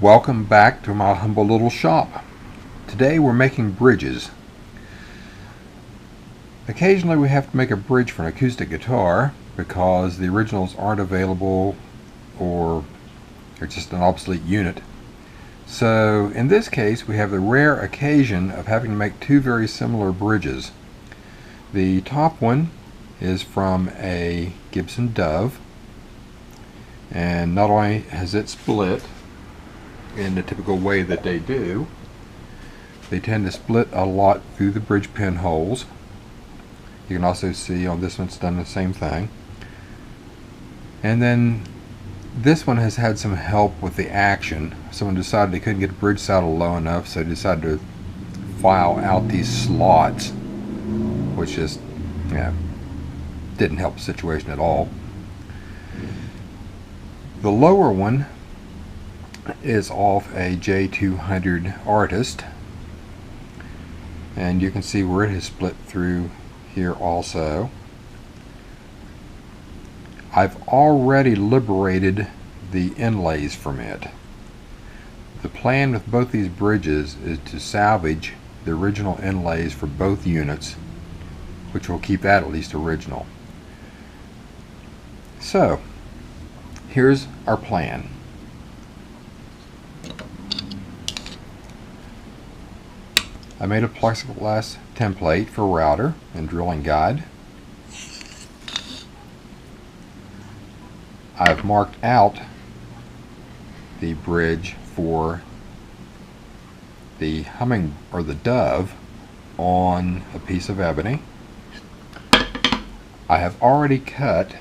Welcome back to my humble little shop. Today we're making bridges. Occasionally we have to make a bridge for an acoustic guitar because the originals aren't available or they're just an obsolete unit. So in this case we have the rare occasion of having to make two very similar bridges. The top one is from a Gibson Dove, and not only has it split in the typical way that they do, they tend to split a lot through the bridge pin holes. You can also see on this one it's done the same thing. And then this one has had some help with the action. Someone decided they couldn't get the bridge saddle low enough, so they decided to file out these slots, which just didn't help the situation at all. The lower one is off a J200 Artist, and you can see where it has split through here also. I've already liberated the inlays from it. The plan with both these bridges is to salvage the original inlays for both units, which will keep that at least original. So here's our plan. I made a plexiglass template for router and drilling guide. I've marked out the bridge for the the Dove on a piece of ebony. I have already cut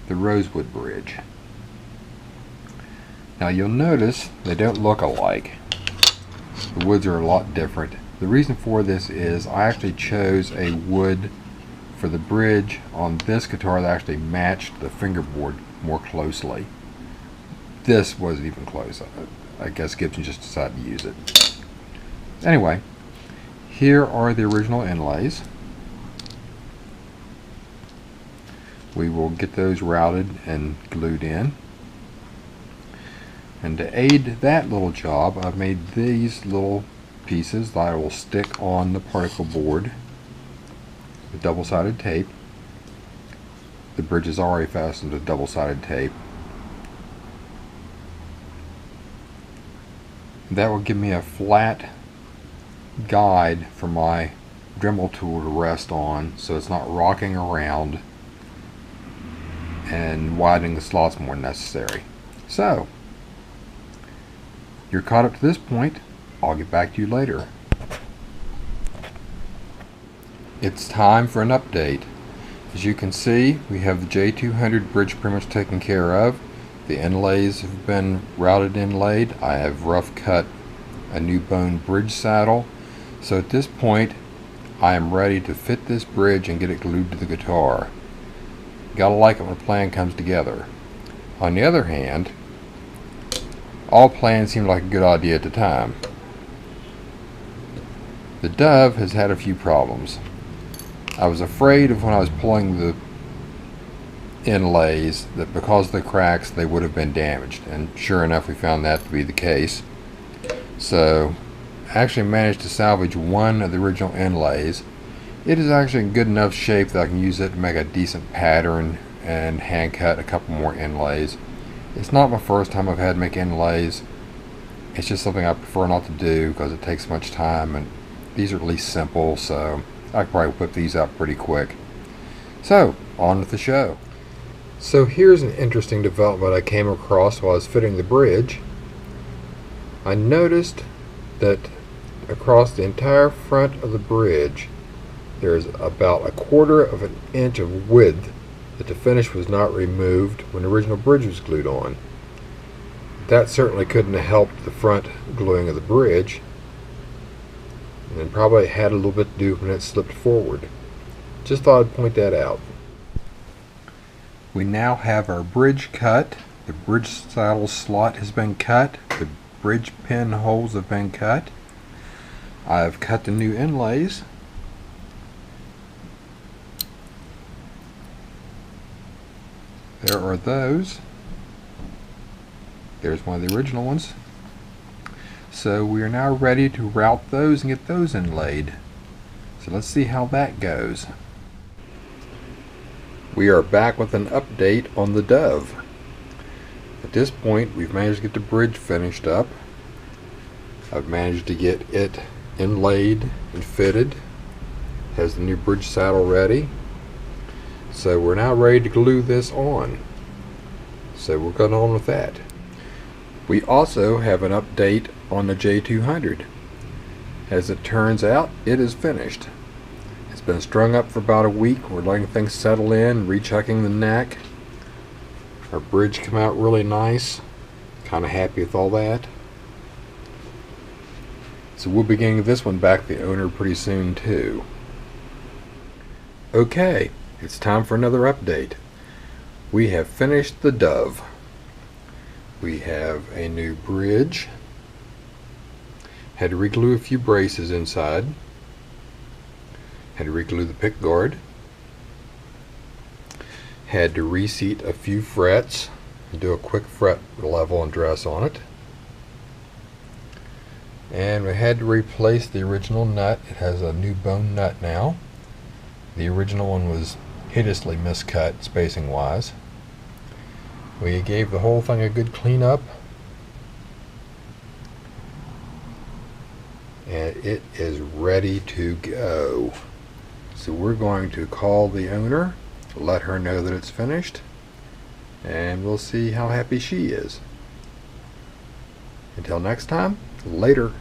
the rosewood bridge. Now you'll notice they don't look alike. The woods are a lot different. The reason for this is I actually chose a wood for the bridge on this guitar that actually matched the fingerboard more closely. This wasn't even close. I guess Gibson just decided to use it. Anyway, here are the original inlays. We will get those routed and glued in. And to aid that little job, I've made these little pieces that I will stick on the particle board with double-sided tape. The bridge is already fastened with double-sided tape. That will give me a flat guide for my Dremel tool to rest on, so it's not rocking around and widening the slots more than necessary. So you're caught up to this point. I'll get back to you later. It's time for an update. As you can see, we have the J200 bridge pretty much taken care of. The inlays have been routed inlaid. I have rough cut a new bone bridge saddle. So at this point, I am ready to fit this bridge and get it glued to the guitar. Gotta like it when a plan comes together. On the other hand, all plans seemed like a good idea at the time. The Dove has had a few problems. I was afraid of when I was pulling the inlays that because of the cracks they would have been damaged, and sure enough we found that to be the case. So I actually managed to salvage one of the original inlays. It is actually in good enough shape that I can use it to make a decent pattern and hand cut a couple more inlays. It's not my first time I've had to make inlays. It's just something I prefer not to do because it takes much time, and these are at least simple, so I could probably whip these out pretty quick. So, on with the show. So here's an interesting development I came across while I was fitting the bridge. I noticed that across the entire front of the bridge there's about 1/4 of an inch of width that the finish was not removed when the original bridge was glued on. That certainly couldn't have helped the front gluing of the bridge, and probably had a little bit to do when it slipped forward. Just thought I'd point that out. We now have our bridge cut. The bridge saddle slot has been cut. The bridge pin holes have been cut. I've cut the new inlays. There are those. There's one of the original ones. So we are now ready to route those and get those inlaid. So let's see how that goes. We are back with an update on the Dove. At this point, we've managed to get the bridge finished up. I've managed to get it inlaid and fitted. Has the new bridge saddle ready. So we're now ready to glue this on. So we're going on with that. We also have an update on the J200. As it turns out, it is finished. It's been strung up for about a week. We're letting things settle in, rechucking the neck. Our bridge came out really nice. Kind of happy with all that. So we'll be getting this one back to the owner pretty soon too. Okay, it's time for another update. We have finished the Dove. We have a new bridge. Had to reglue a few braces inside. Had to reglue the pick guard. Had to reseat a few frets and do a quick fret level and dress on it. And we had to replace the original nut. It has a new bone nut now. The original one was hideously miscut spacing wise. We gave the whole thing a good clean up, and it is ready to go. So we're going to call the owner, let her know that it's finished, and we'll see how happy she is. Until next time, later.